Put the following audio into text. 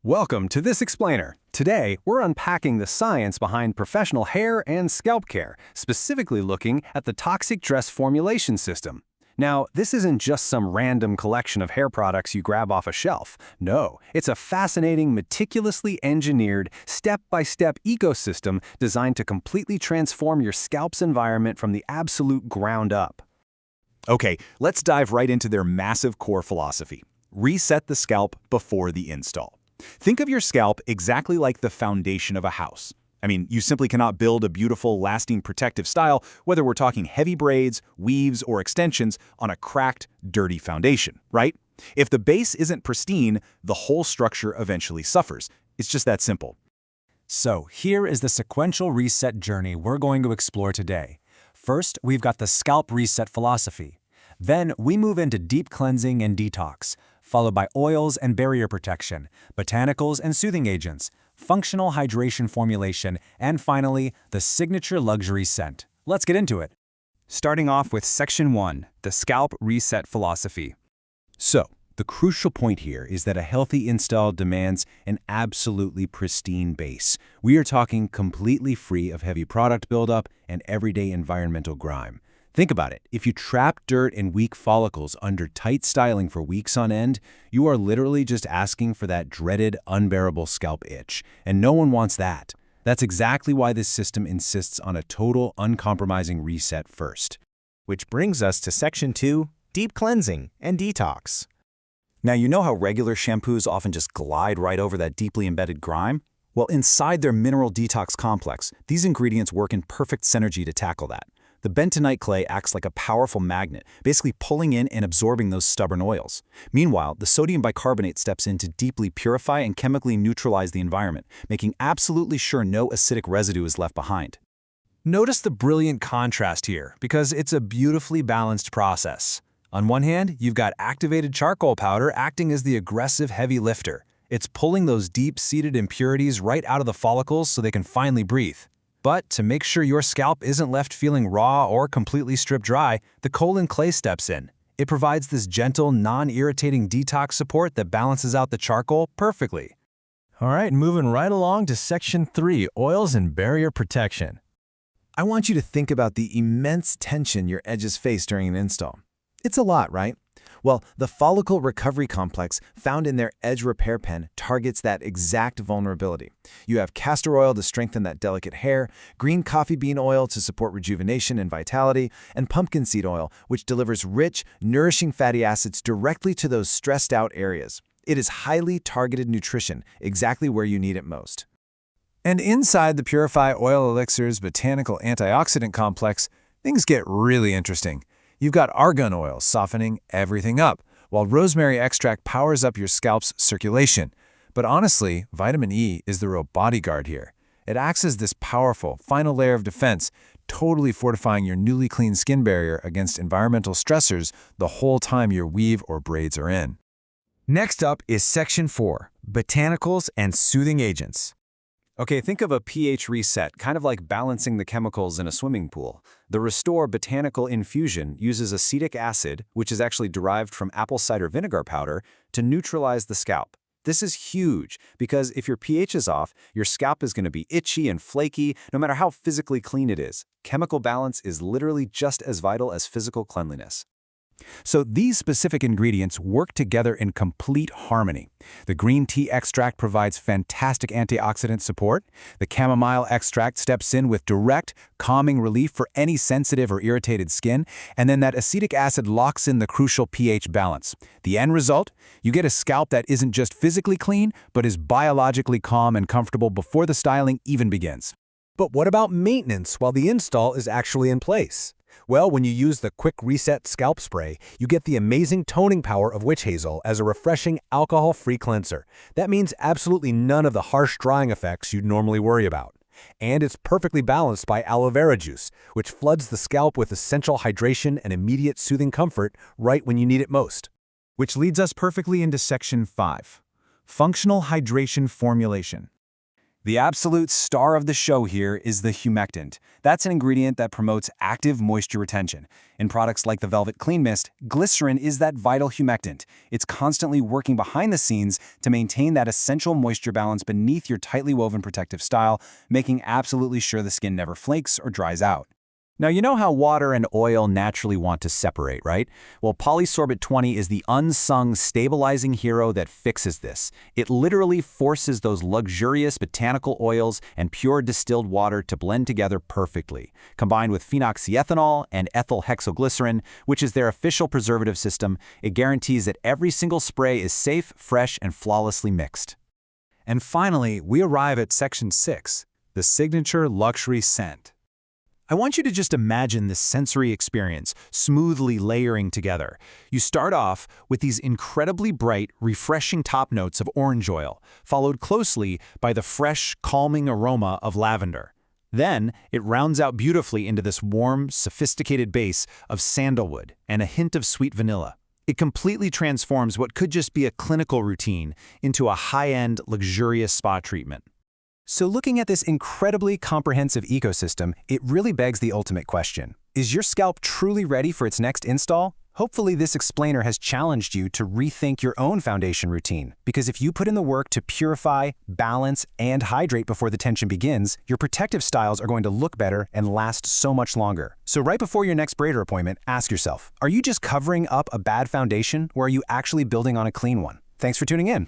Welcome to this explainer. Today, we're unpacking the science behind professional hair and scalp care, specifically looking at the ToxiTress formulation system. Now, this isn't just some random collection of hair products you grab off a shelf. No, it's a fascinating, meticulously engineered, step-by-step ecosystem designed to completely transform your scalp's environment from the absolute ground up. Okay, let's dive right into their massive core philosophy. Reset the scalp before the install. Think of your scalp exactly like the foundation of a house. I mean, you simply cannot build a beautiful, lasting protective style, whether we're talking heavy braids, weaves, or extensions, on a cracked, dirty foundation, right? If the base isn't pristine, the whole structure eventually suffers. It's just that simple. So here is the sequential reset journey we're going to explore today. First, we've got the scalp reset philosophy. Then we move into deep cleansing and detox, followed by oils and barrier protection, botanicals and soothing agents, functional hydration formulation, and finally, the signature luxury scent. Let's get into it. Starting off with Section 1, the Scalp Reset Philosophy. So, the crucial point here is that a healthy install demands an absolutely pristine base. We are talking completely free of heavy product buildup and everyday environmental grime. Think about it. If you trap dirt and weak follicles under tight styling for weeks on end, you are literally just asking for that dreaded, unbearable scalp itch. And no one wants that. That's exactly why this system insists on a total, uncompromising reset first. Which brings us to Section 2, Deep Cleansing and Detox. Now, you know how regular shampoos often just glide right over that deeply embedded grime? Well, inside their mineral detox complex, these ingredients work in perfect synergy to tackle that. The bentonite clay acts like a powerful magnet, basically pulling in and absorbing those stubborn oils. Meanwhile, the sodium bicarbonate steps in to deeply purify and chemically neutralize the environment, making absolutely sure no acidic residue is left behind. Notice the brilliant contrast here, because it's a beautifully balanced process. On one hand, you've got activated charcoal powder acting as the aggressive heavy lifter. It's pulling those deep-seated impurities right out of the follicles so they can finally breathe. But to make sure your scalp isn't left feeling raw or completely stripped dry, the colon clay steps in. It provides this gentle, non-irritating detox support that balances out the charcoal perfectly. All right, moving right along to Section 3, Oils and Barrier Protection. I want you to think about the immense tension your edges face during an install. It's a lot, right? Well, the follicle recovery complex found in their edge repair pen targets that exact vulnerability. You have castor oil to strengthen that delicate hair, green coffee bean oil to support rejuvenation and vitality, and pumpkin seed oil, which delivers rich, nourishing fatty acids directly to those stressed out areas. It is highly targeted nutrition, exactly where you need it most. And inside the PURIFY Oil Elixir's Botanical Antioxidant Complex, things get really interesting. You've got argan oil softening everything up, while rosemary extract powers up your scalp's circulation. But honestly, vitamin E is the real bodyguard here. It acts as this powerful, final layer of defense, totally fortifying your newly clean skin barrier against environmental stressors the whole time your weave or braids are in. Next up is Section 4, Botanicals and Soothing Agents. Okay, think of a pH reset, kind of like balancing the chemicals in a swimming pool. The Restore Botanical Infusion uses acetic acid, which is actually derived from apple cider vinegar powder, to neutralize the scalp. This is huge because if your pH is off, your scalp is going to be itchy and flaky, no matter how physically clean it is. Chemical balance is literally just as vital as physical cleanliness. So these specific ingredients work together in complete harmony. The green tea extract provides fantastic antioxidant support. The chamomile extract steps in with direct, calming relief for any sensitive or irritated skin. And then that acetic acid locks in the crucial pH balance. The end result? You get a scalp that isn't just physically clean, but is biologically calm and comfortable before the styling even begins. But what about maintenance while the install is actually in place? Well, when you use the Quick Reset Scalp Spray, you get the amazing toning power of witch hazel as a refreshing, alcohol-free cleanser. That means absolutely none of the harsh drying effects you'd normally worry about. And it's perfectly balanced by aloe vera juice, which floods the scalp with essential hydration and immediate soothing comfort right when you need it most. Which leads us perfectly into Section 5, Functional Hydration Formulation. The absolute star of the show here is the humectant. That's an ingredient that promotes active moisture retention. In products like the Velvet Clean Mist, glycerin is that vital humectant. It's constantly working behind the scenes to maintain that essential moisture balance beneath your tightly woven protective style, making absolutely sure the skin never flakes or dries out. Now, you know how water and oil naturally want to separate, right? Well, Polysorbate 20 is the unsung stabilizing hero that fixes this. It literally forces those luxurious botanical oils and pure distilled water to blend together perfectly. Combined with phenoxyethanol and ethyl hexoglycerin, which is their official preservative system, it guarantees that every single spray is safe, fresh, and flawlessly mixed. And finally, we arrive at Section 6, the signature luxury scent. I want you to just imagine this sensory experience smoothly layering together. You start off with these incredibly bright, refreshing top notes of orange oil, followed closely by the fresh, calming aroma of lavender. Then, it rounds out beautifully into this warm, sophisticated base of sandalwood and a hint of sweet vanilla. It completely transforms what could just be a clinical routine into a high-end, luxurious spa treatment. So looking at this incredibly comprehensive ecosystem, it really begs the ultimate question. Is your scalp truly ready for its next install? Hopefully this explainer has challenged you to rethink your own foundation routine, because if you put in the work to purify, balance, and hydrate before the tension begins, your protective styles are going to look better and last so much longer. So right before your next braider appointment, ask yourself, are you just covering up a bad foundation, or are you actually building on a clean one? Thanks for tuning in.